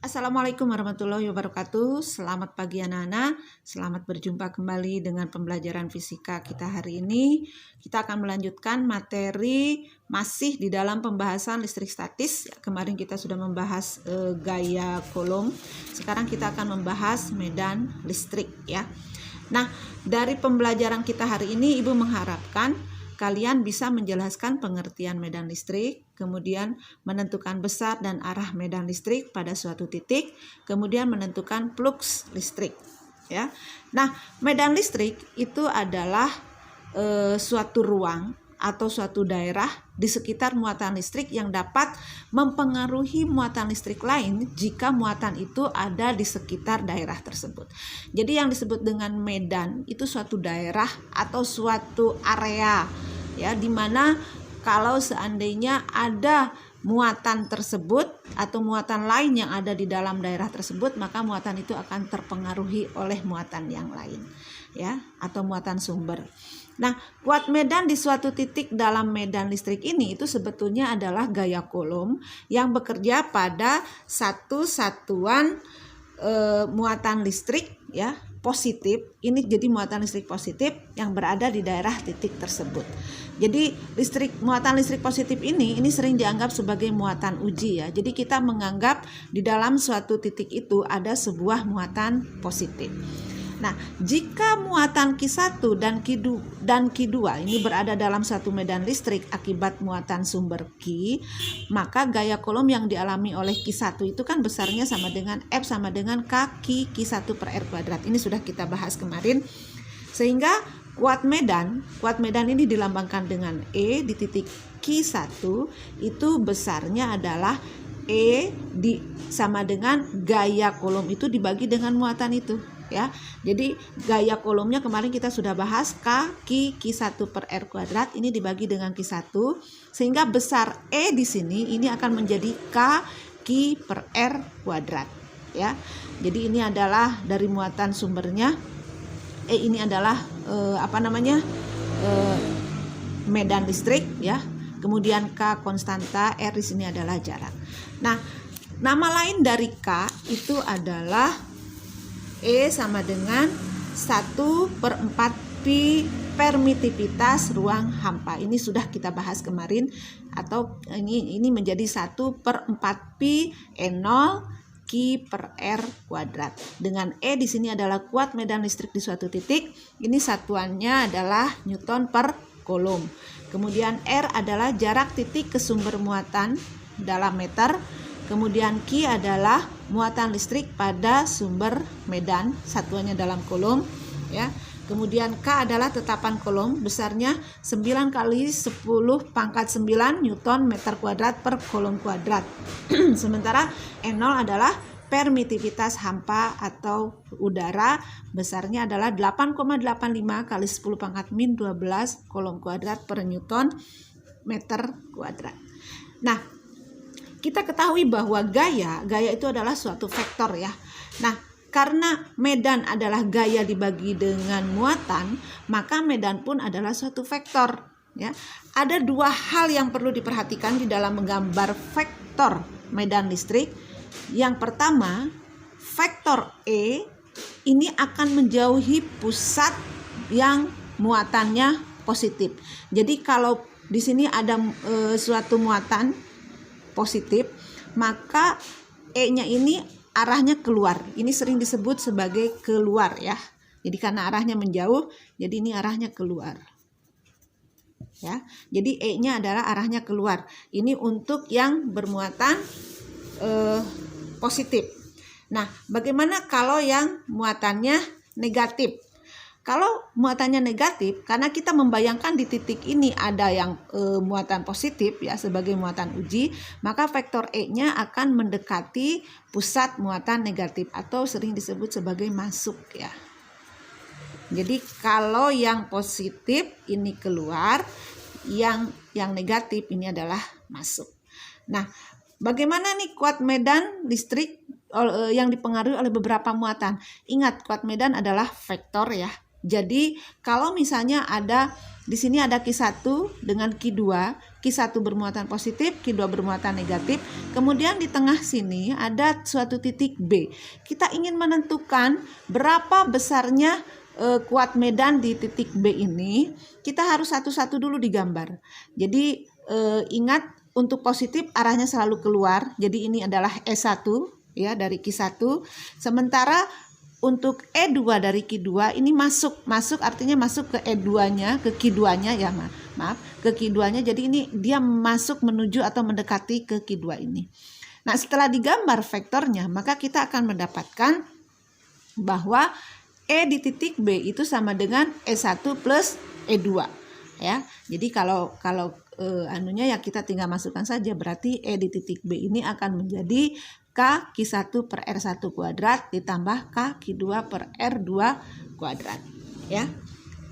Assalamualaikum warahmatullahi wabarakatuh. Selamat pagi anak-anak. Selamat berjumpa kembali dengan pembelajaran fisika kita hari ini. Kita akan melanjutkan materi masih di dalam pembahasan listrik statis. Kemarin kita sudah membahas gaya Coulomb. Sekarang kita akan membahas medan listrik ya. Nah, dari pembelajaran kita hari ini Ibu mengharapkan kalian bisa menjelaskan pengertian medan listrik, kemudian menentukan besar dan arah medan listrik pada suatu titik, kemudian menentukan flux listrik. Ya, nah medan listrik itu adalah suatu ruang atau suatu daerah di sekitar muatan listrik yang dapat mempengaruhi muatan listrik lain jika muatan itu ada di sekitar daerah tersebut. Jadi yang disebut dengan medan itu suatu daerah atau suatu area ya, di mana kalau seandainya ada muatan tersebut atau muatan lain yang ada di dalam daerah tersebut, maka muatan itu akan terpengaruhi oleh muatan yang lain ya, atau muatan sumber. Nah, kuat medan di suatu titik dalam medan listrik ini itu sebetulnya adalah gaya Coulomb yang bekerja pada satu satuan muatan listrik ya positif. Ini jadi muatan listrik positif yang berada di daerah titik tersebut. Jadi muatan listrik positif ini sering dianggap sebagai muatan uji ya. Jadi kita menganggap di dalam suatu titik itu ada sebuah muatan positif. Nah, jika muatan Q1 dan Q2 ini berada dalam satu medan listrik akibat muatan sumber Q, maka gaya Coulomb yang dialami oleh Q1 itu kan besarnya sama dengan F sama dengan K Q1 per R kuadrat. Ini sudah kita bahas kemarin. Sehingga kuat medan ini dilambangkan dengan E di titik Q1 itu besarnya adalah E sama dengan gaya Coulomb itu dibagi dengan muatan itu. Ya, jadi gaya Coulombnya kemarin kita sudah bahas K Q1 per R kuadrat ini dibagi dengan Q1 sehingga besar E di sini ini akan menjadi K Q per R kuadrat ya. Jadi ini adalah dari muatan sumbernya. Ini adalah medan listrik ya. Kemudian K konstanta, R di sini adalah jarak. Nah, nama lain dari K itu adalah E sama dengan 1/4 pi permitivitas ruang hampa. Ini sudah kita bahas kemarin, atau ini menjadi 1/4 pi E0 Q per R kuadrat. Dengan E di sini adalah kuat medan listrik di suatu titik. Ini satuannya adalah Newton per Coulomb. Kemudian R adalah jarak titik ke sumber muatan dalam meter. Kemudian Q adalah muatan listrik pada sumber medan, satuannya dalam Coulomb ya. Kemudian K adalah tetapan Coulomb, besarnya 9 kali 10⁻⁹ Newton meter kuadrat per Coulomb kuadrat. Sementara E0 adalah permitivitas hampa atau udara, besarnya adalah 8,85 kali 10⁻⁻12 Coulomb kuadrat per Newton meter kuadrat. Nah, kita ketahui bahwa gaya itu adalah suatu vektor ya. Nah, karena medan adalah gaya dibagi dengan muatan, maka medan pun adalah suatu vektor ya. Ada dua hal yang perlu diperhatikan di dalam menggambar vektor medan listrik. Yang pertama, vektor E ini akan menjauhi pusat yang muatannya positif. Jadi kalau di sini ada suatu muatan positif, maka E-nya ini arahnya keluar. Ini sering disebut sebagai keluar ya. Jadi karena arahnya menjauh, jadi ini arahnya keluar. Ya. Jadi E-nya adalah arahnya keluar. Ini untuk yang bermuatan positif. Nah, bagaimana kalau yang muatannya negatif? Kalau muatannya negatif, karena kita membayangkan di titik ini ada yang muatan positif ya sebagai muatan uji, maka vektor E-nya akan mendekati pusat muatan negatif atau sering disebut sebagai masuk ya. Jadi kalau yang positif ini keluar, yang negatif ini adalah masuk. Nah, bagaimana nih kuat medan listrik yang dipengaruhi oleh beberapa muatan? Ingat, kuat medan adalah vektor ya. Jadi kalau misalnya ada di sini ada Q1 dengan Q2, Q1 bermuatan positif, Q2 bermuatan negatif. Kemudian di tengah sini ada suatu titik B. Kita ingin menentukan berapa besarnya kuat medan di titik B ini. Kita harus satu-satu dulu digambar. Jadi ingat, untuk positif arahnya selalu keluar. Jadi ini adalah E1 ya dari Q1. Sementara untuk E2 dari Q2 ini masuk artinya masuk ke E2-nya, ke Q2-nya ya, maaf, ke Q2-nya. Jadi ini dia masuk menuju atau mendekati ke Q2 ini. Nah, setelah digambar vektornya, maka kita akan mendapatkan bahwa E di titik B itu sama dengan E1 plus E2 ya. Jadi kalau anunya ya kita tinggal masukkan saja, berarti E di titik B ini akan menjadi K Q1 per R1 kuadrat ditambah K Q2 per R2 kuadrat ya.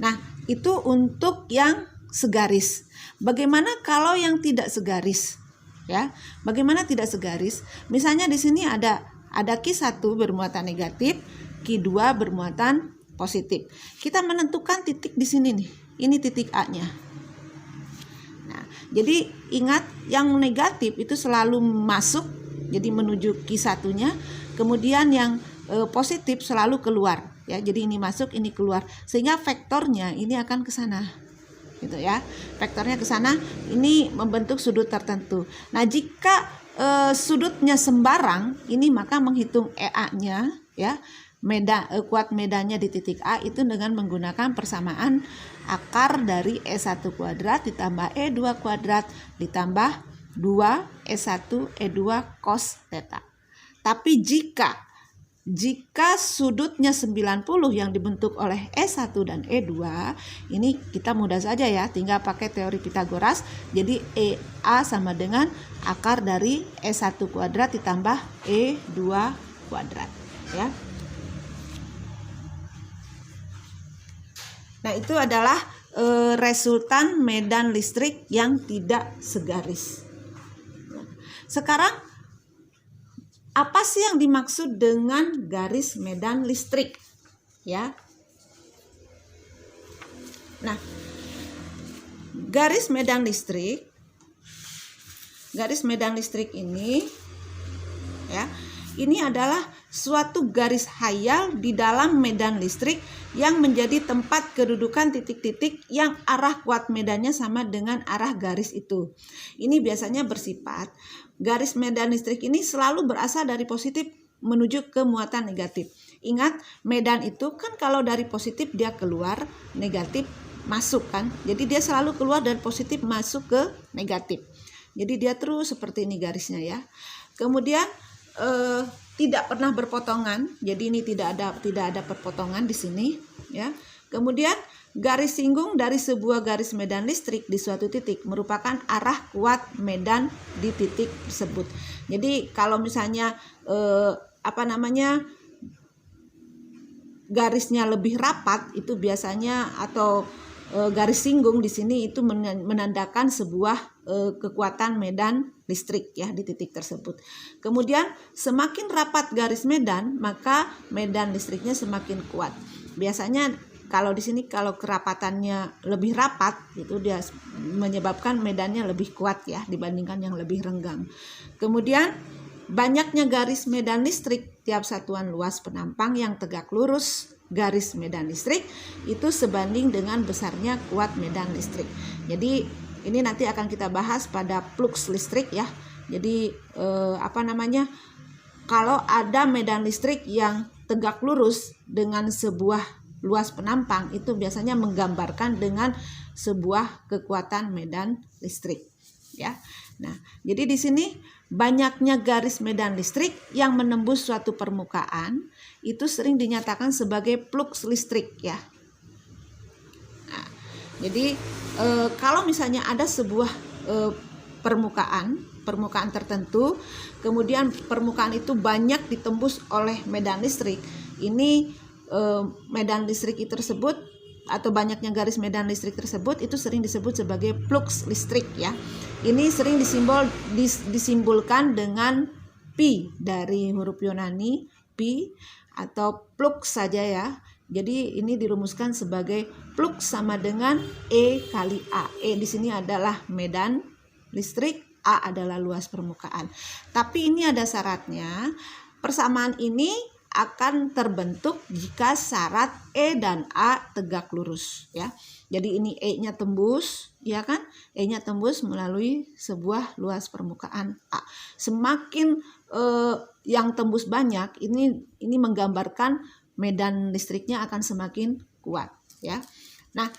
Nah, itu untuk yang segaris. Bagaimana kalau yang tidak segaris? Ya. Bagaimana tidak segaris? Misalnya di sini ada Q1 bermuatan negatif, Q2 bermuatan positif. Kita menentukan titik di sini nih. Ini titik A-nya. Nah, jadi ingat yang negatif itu selalu masuk, jadi menuju Q1-nya, kemudian yang positif selalu keluar ya. Jadi ini masuk, ini keluar, sehingga vektornya ini akan ke sana. Gitu ya. Vektornya ke sana, ini membentuk sudut tertentu. Nah, jika sudutnya sembarang, ini maka menghitung EA-nya ya. Kuat medannya di titik A itu dengan menggunakan persamaan akar dari E1 kuadrat ditambah E2 kuadrat ditambah 2 E1 E2 cos theta. Tapi jika sudutnya 90 yang dibentuk oleh E1 dan E2, ini kita mudah saja ya, tinggal pakai teori Pitagoras. Jadi EA sama dengan akar dari E1 kuadrat ditambah E2 kuadrat ya. Nah, itu adalah resultan medan listrik yang tidak segaris. Sekarang, apa sih yang dimaksud dengan garis medan listrik? Ya. Nah, garis medan listrik ini ya, ini adalah suatu garis hayal di dalam medan listrik yang menjadi tempat kedudukan titik-titik yang arah kuat medannya sama dengan arah garis itu. Ini biasanya bersifat, garis medan listrik ini selalu berasal dari positif menuju ke muatan negatif. Ingat, medan itu kan kalau dari positif dia keluar, negatif masuk kan. Jadi dia selalu keluar dari positif masuk ke negatif. Jadi dia terus seperti ini garisnya ya. Kemudian tidak pernah berpotongan, jadi ini tidak ada perpotongan di sini ya. Kemudian garis singgung dari sebuah garis medan listrik di suatu titik merupakan arah kuat medan di titik tersebut. Jadi kalau misalnya garisnya lebih rapat itu biasanya, atau garis singgung di sini itu menandakan sebuah kekuatan medan listrik ya di titik tersebut. Kemudian semakin rapat garis medan, maka medan listriknya semakin kuat. Biasanya kalau di sini kalau kerapatannya lebih rapat itu dia menyebabkan medannya lebih kuat ya dibandingkan yang lebih renggang. Kemudian banyaknya garis medan listrik tiap satuan luas penampang yang tegak lurus garis medan listrik itu sebanding dengan besarnya kuat medan listrik. Jadi ini nanti akan kita bahas pada flux listrik ya. Jadi kalau ada medan listrik yang tegak lurus dengan sebuah luas penampang itu biasanya menggambarkan dengan sebuah kekuatan medan listrik ya. Nah, jadi di sini banyaknya garis medan listrik yang menembus suatu permukaan itu sering dinyatakan sebagai flux listrik ya. Nah, jadi kalau misalnya ada sebuah permukaan tertentu, kemudian permukaan itu banyak ditembus oleh medan listrik, ini medan listrik tersebut atau banyaknya garis medan listrik tersebut itu sering disebut sebagai flux listrik ya. Ini sering disimbolkan dengan pi dari huruf Yunani pi atau flux saja ya. Jadi ini dirumuskan sebagai flux sama dengan E kali A. E di sini adalah medan listrik, A adalah luas permukaan. Tapi ini ada syaratnya. Persamaan ini akan terbentuk jika syarat E dan A tegak lurus, ya. Jadi ini E-nya tembus, ya kan? E-nya tembus melalui sebuah luas permukaan A. Semakin yang tembus banyak, ini menggambarkan medan listriknya akan semakin kuat, ya. Nah,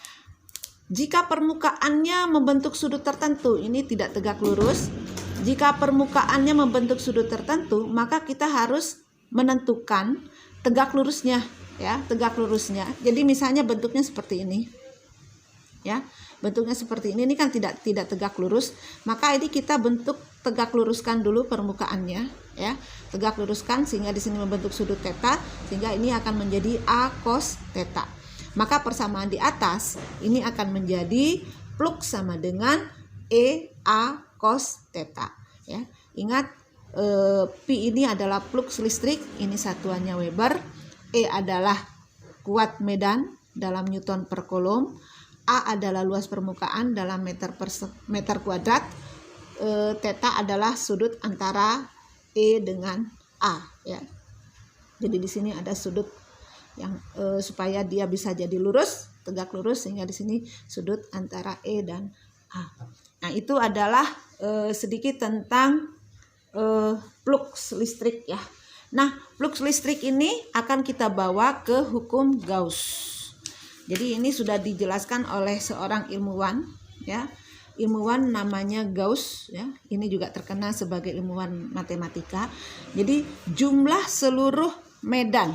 jika permukaannya membentuk sudut tertentu, ini tidak tegak lurus. Jika permukaannya membentuk sudut tertentu, maka kita harus menentukan tegak lurusnya, ya, tegak lurusnya. Jadi misalnya bentuknya seperti ini, ya, bentuknya seperti ini kan tidak tegak lurus, maka ini kita bentuk tegak luruskan dulu permukaannya, ya, tegak luruskan sehingga di sini membentuk sudut theta, sehingga ini akan menjadi A cos theta. Maka persamaan di atas ini akan menjadi flux sama dengan E A cos theta, ya. Ingat, Pi ini adalah flux listrik, ini satuannya Weber. E adalah kuat medan dalam Newton per Coulomb. A adalah luas permukaan dalam meter kuadrat. Theta adalah sudut antara E dengan A, ya. Jadi di sini ada sudut yang supaya dia bisa jadi lurus, tegak lurus, sehingga di sini sudut antara E dan A. Nah, itu adalah sedikit tentang flux listrik, ya. Nah, flux listrik ini akan kita bawa ke hukum Gauss. Jadi ini sudah dijelaskan oleh seorang ilmuwan, ya. Ilmuwan namanya Gauss, ya. Ini juga terkenal sebagai ilmuwan matematika. Jadi jumlah seluruh medan,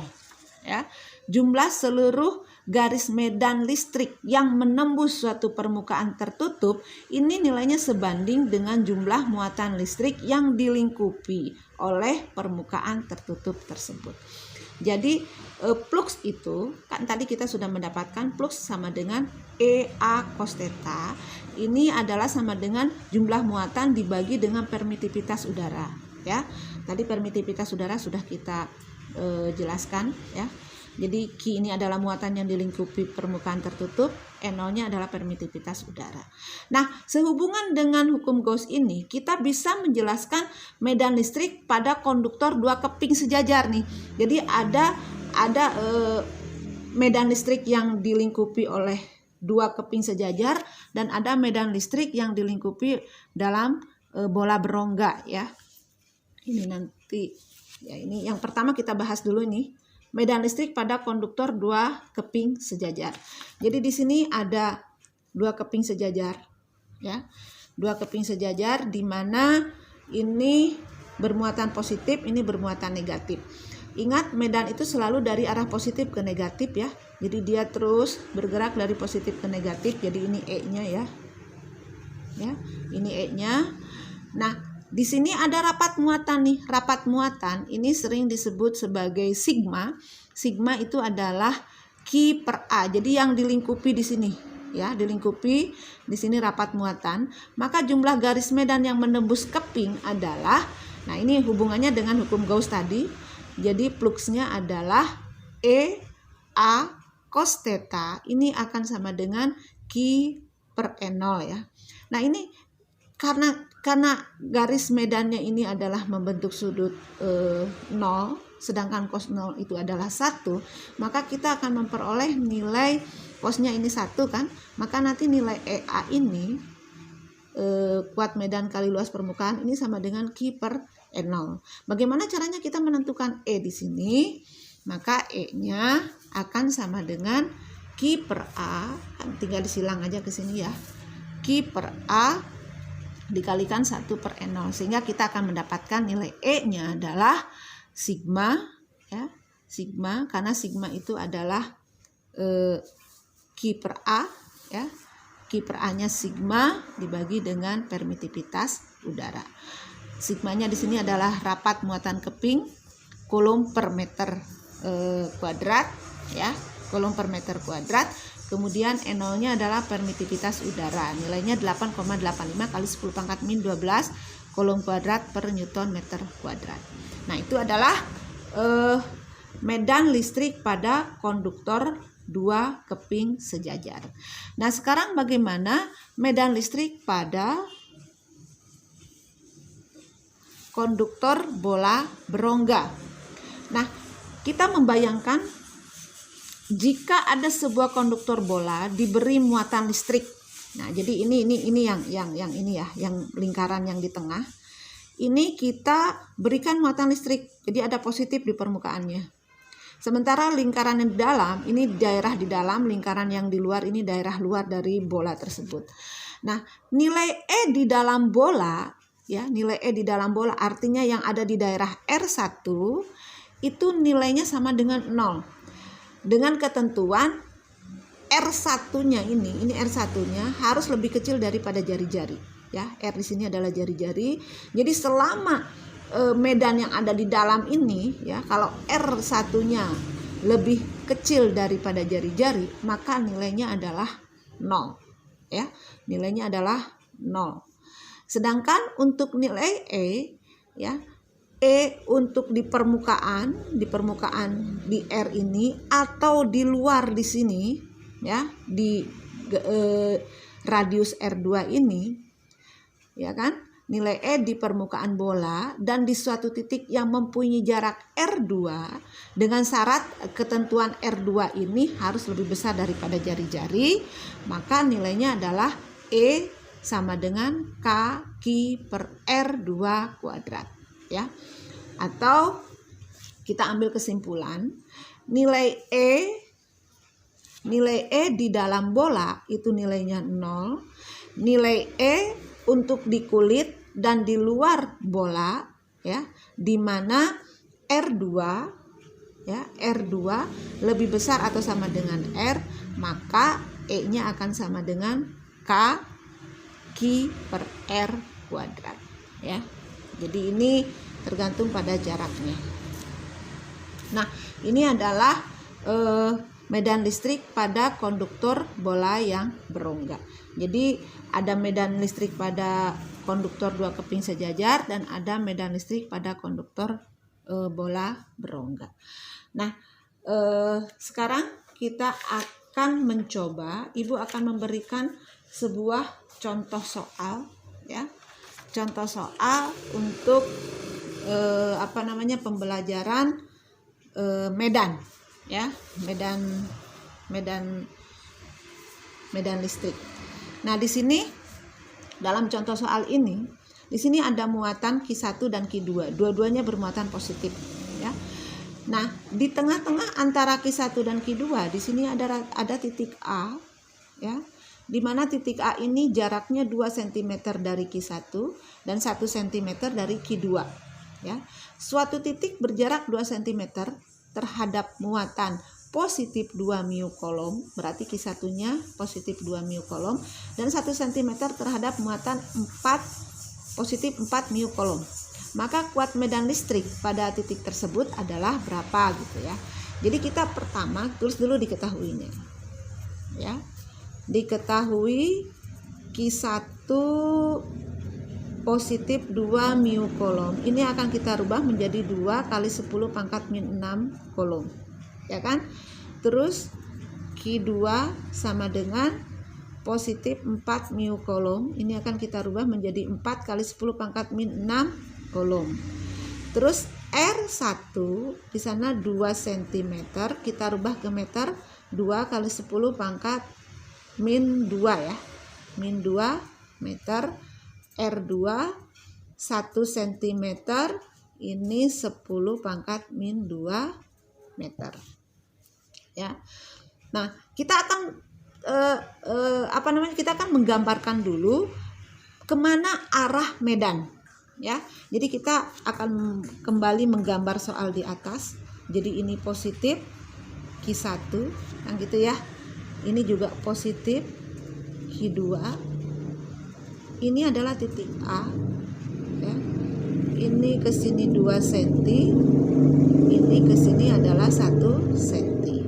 ya. Jumlah seluruh garis medan listrik yang menembus suatu permukaan tertutup ini nilainya sebanding dengan jumlah muatan listrik yang dilingkupi oleh permukaan tertutup tersebut. Jadi flux itu kan tadi kita sudah mendapatkan flux sama dengan E A cos theta. Ini adalah sama dengan jumlah muatan dibagi dengan permitivitas udara, ya. Tadi permitivitas udara sudah kita jelaskan, ya. Jadi Q ini adalah muatan yang dilingkupi permukaan tertutup, E0-nya adalah permitivitas udara. Nah, sehubungan dengan hukum Gauss ini, kita bisa menjelaskan medan listrik pada konduktor dua keping sejajar nih. Jadi ada medan listrik yang dilingkupi oleh dua keping sejajar dan ada medan listrik yang dilingkupi dalam bola berongga, ya. Ini nanti, ya, ini yang pertama kita bahas dulu nih. Medan listrik pada konduktor dua keping sejajar. Jadi di sini ada dua keping sejajar, ya. Dua keping sejajar di mana ini bermuatan positif, ini bermuatan negatif. Ingat, medan itu selalu dari arah positif ke negatif, ya. Jadi dia terus bergerak dari positif ke negatif. Jadi ini E-nya, ya. Ya, ini E-nya. Nah, di sini ada rapat muatan nih. Rapat muatan ini sering disebut sebagai sigma. Sigma itu adalah Q per A. Jadi yang dilingkupi di sini, ya, dilingkupi di sini rapat muatan. Maka jumlah garis medan yang menembus keping adalah, nah ini hubungannya dengan hukum Gauss tadi. Jadi fluxnya adalah E A cos theta. Ini akan sama dengan Q per E0, ya. Nah, ini karena garis medannya ini adalah membentuk sudut 0, sedangkan cos 0 itu adalah 1, maka kita akan memperoleh nilai cosnya ini 1 kan, maka nanti nilai EA ini kuat medan kali luas permukaan ini sama dengan Q per E0. Bagaimana caranya kita menentukan E di sini? Maka E-nya akan sama dengan Q per A, tinggal disilang aja ke sini, ya. Q per A dikalikan 1 per E0, sehingga kita akan mendapatkan nilai E-nya adalah sigma, ya, sigma, karena sigma itu adalah Q per A, ya, Q per A-nya sigma dibagi dengan permitivitas udara. Sigmanya di sini adalah rapat muatan keping Coulomb per meter kuadrat, ya, Coulomb per meter kuadrat. Kemudian E0-nya adalah permitivitas udara. Nilainya 8,85 kali 10 pangkat min 12 Coulomb kuadrat per Newton meter kuadrat. Nah, itu adalah medan listrik pada konduktor dua keping sejajar. Nah, sekarang bagaimana medan listrik pada konduktor bola berongga? Nah, kita membayangkan jika ada sebuah konduktor bola diberi muatan listrik. Nah, jadi ini yang ini ya, yang lingkaran yang di tengah. Ini kita berikan muatan listrik. Jadi ada positif di permukaannya. Sementara lingkaran yang di dalam, ini daerah di dalam, lingkaran yang di luar ini daerah luar dari bola tersebut. Nah, nilai E di dalam bola, ya, nilai E di dalam bola artinya yang ada di daerah R1 itu nilainya sama dengan 0. Dengan ketentuan R1-nya ini R1-nya harus lebih kecil daripada jari-jari. Ya, R di sini adalah jari-jari. Jadi selama medan yang ada di dalam ini, ya, kalau R1-nya lebih kecil daripada jari-jari, maka nilainya adalah 0. Ya, nilainya adalah 0. Sedangkan untuk nilai E, ya, E untuk di permukaan di R ini atau di luar di sini, ya, di radius R2 ini, ya kan, nilai E di permukaan bola dan di suatu titik yang mempunyai jarak R2 dengan syarat ketentuan R2 ini harus lebih besar daripada jari-jari, maka nilainya adalah E sama dengan K/Q per R2 kuadrat, ya. Atau kita ambil kesimpulan, nilai E di dalam bola itu nilainya 0, nilai E untuk di kulit dan di luar bola, ya, di mana R2, ya, R2 lebih besar atau sama dengan R, maka E-nya akan sama dengan K/Q per R kuadrat, ya. Jadi ini tergantung pada jaraknya. Nah, ini adalah medan listrik pada konduktor bola yang berongga. Jadi ada medan listrik pada konduktor dua keping sejajar dan ada medan listrik pada konduktor bola berongga. Nah, sekarang kita akan mencoba, Ibu akan memberikan sebuah contoh soal, ya, contoh soal untuk pembelajaran medan, ya, medan listrik. Nah, di sini dalam contoh soal ini, di sini ada muatan Q1 dan Q2, dua-duanya bermuatan positif, ya. Nah, di tengah-tengah antara Q1 dan Q2 di sini ada titik A, ya, di mana titik A ini jaraknya 2 cm dari Q1 dan 1 cm dari Q2, ya. Suatu titik berjarak 2 cm terhadap muatan positif 2 μ kolom, berarti Q1-nya positif 2 μ kolom, dan 1 cm terhadap muatan positif 4 μ kolom. Maka kuat medan listrik pada titik tersebut adalah berapa, gitu ya. Jadi kita pertama tulis dulu diketahuinya, ya. Diketahui Q1 positif 2 μ kolom. Ini akan kita rubah menjadi 2 kali 10 pangkat min 6 kolom, ya kan. Terus Q2 sama dengan positif 4 μ kolom. Ini akan kita rubah menjadi 4 kali 10 pangkat min 6 kolom. Terus R1 di sana 2 cm, kita rubah ke meter, 2 kali 10 pangkat min 2, ya, min 2 meter. R2 1 cm, ini 10 pangkat min 2 meter, ya. Nah, kita akan kita akan menggambarkan dulu kemana arah medan, ya. Jadi kita akan kembali menggambar soal di atas. Jadi ini positif Q1, kan gitu ya. Ini juga positif Q2. Ini adalah titik A, ya. Ini ke sini 2 cm, ini ke sini adalah 1 cm,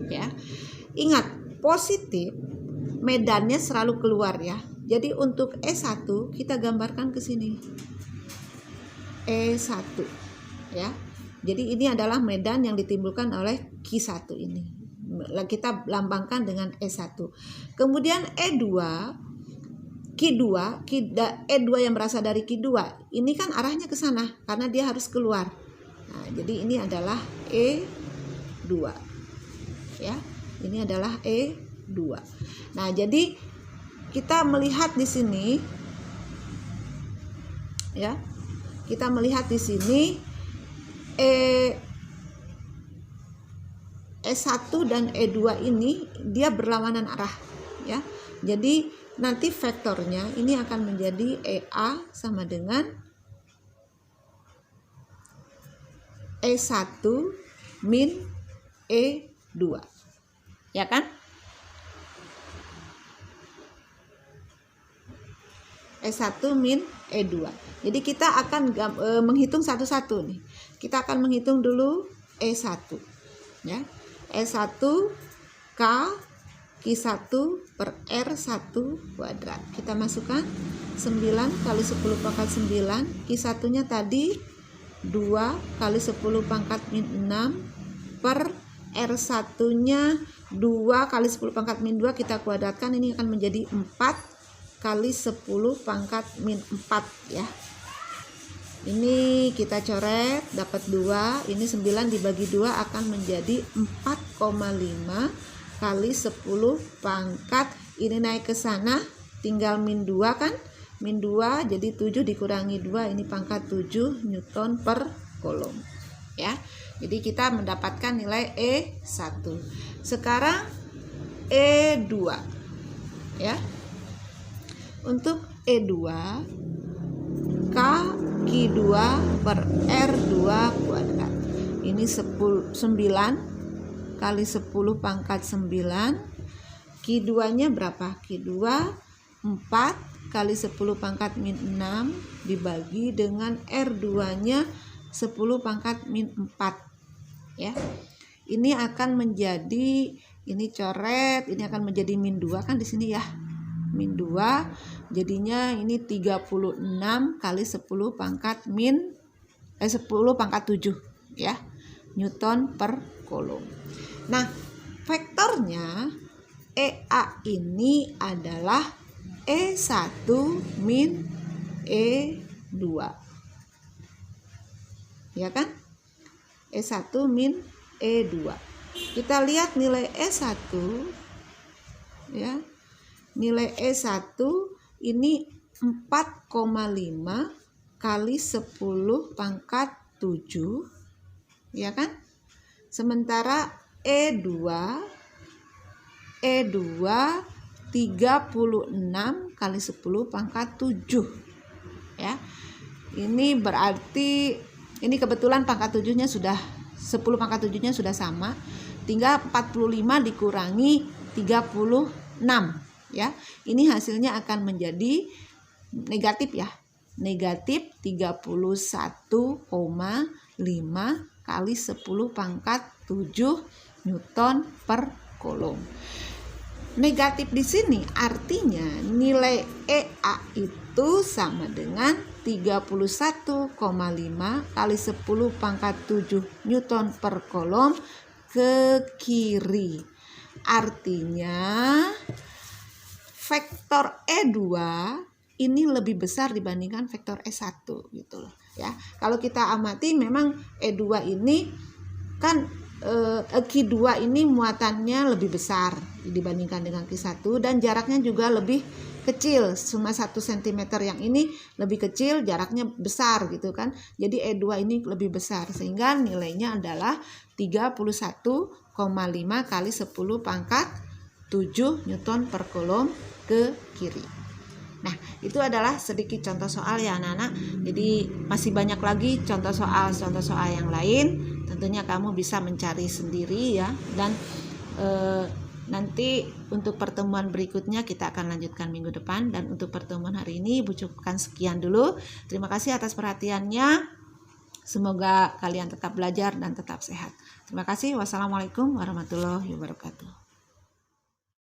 ya. Ingat, positif medannya selalu keluar, ya. Jadi untuk E1 kita gambarkan ke sini. E1, ya. Jadi ini adalah medan yang ditimbulkan oleh Q1 ini. Kita lambangkan dengan E1. Kemudian E2 E2 yang berasal dari Q2 ini kan arahnya ke sana karena dia harus keluar. Nah, jadi ini adalah E2. Ya. Ini adalah E2. Nah, jadi kita melihat di sini ya. Kita melihat di sini E1 dan E2 ini dia berlawanan arah ya. Jadi nanti vektornya ini akan menjadi EA sama dengan E1 min E2. Ya kan? E1 min E2. Jadi kita akan menghitung satu-satu nih. Kita akan menghitung dulu E1 ya. E1 K Q1 per R1 kuadrat. Kita masukkan 9 kali 10 pangkat 9. Q1 nya tadi 2 kali 10 pangkat min 6 per R1 nya 2 kali 10 pangkat min 2 kita kuadratkan. Ini akan menjadi 4 kali 10 pangkat min 4 ya. Ini kita coret dapat 2. Ini 9 dibagi 2 akan menjadi 4,5 kali 10 pangkat, ini naik ke sana tinggal min 2 kan, min 2 jadi 7 dikurangi 2, ini pangkat 7 Newton per Coulomb ya. Jadi kita mendapatkan nilai E1. Sekarang E2 ya. Untuk E2 K Q2 per R2 kuadrat. Ini 9 kali 10 pangkat 9. Q2 nya berapa? Q2 4 kali 10 pangkat min 6 dibagi dengan R2 nya 10 pangkat min 4 ya. Ini akan menjadi, ini coret, ini akan menjadi min 2 kan di sini ya. Min 2 jadinya ini 36 kali 10 pangkat min 10 pangkat 7 ya. Newton per Coulomb. Nah, vektornya EA ini adalah E1 min E2. Ya kan? E1 min E2. Kita lihat nilai E1 ya. Nilai E1 ini 4,5 kali 10 pangkat 7. Ya kan? Sementara E2 36 kali 10 pangkat 7 ya. Ini berarti ini kebetulan pangkat 7-nya sudah 10 pangkat 7-nya sudah sama, tinggal 45 dikurangi 36 ya. Ini hasilnya akan menjadi negatif ya. Negatif 31,5 kali 10 pangkat 7 Newton per Coulomb. Negatif di sini artinya nilai EA itu sama dengan 31,5 kali 10 pangkat 7 Newton per Coulomb ke kiri. Artinya vektor E2 ini lebih besar dibandingkan vektor E1 gitu loh ya. Kalau kita amati memang E2 ini kan Q2 ini muatannya lebih besar dibandingkan dengan Q1 dan jaraknya juga lebih kecil, cuma 1 cm. Yang ini lebih kecil, jaraknya besar gitu kan. Jadi E2 ini lebih besar sehingga nilainya adalah 31,5 kali 10 pangkat 7 Newton per Coulomb ke kiri. Nah, itu adalah sedikit contoh soal ya anak-anak. Jadi masih banyak lagi contoh soal yang lain. Tentunya kamu bisa mencari sendiri ya. Dan nanti untuk pertemuan berikutnya kita akan lanjutkan minggu depan. Dan untuk pertemuan hari ini Ibu cukupkan sekian dulu. Terima kasih atas perhatiannya. Semoga kalian tetap belajar dan tetap sehat. Terima kasih. Wassalamualaikum warahmatullahi wabarakatuh.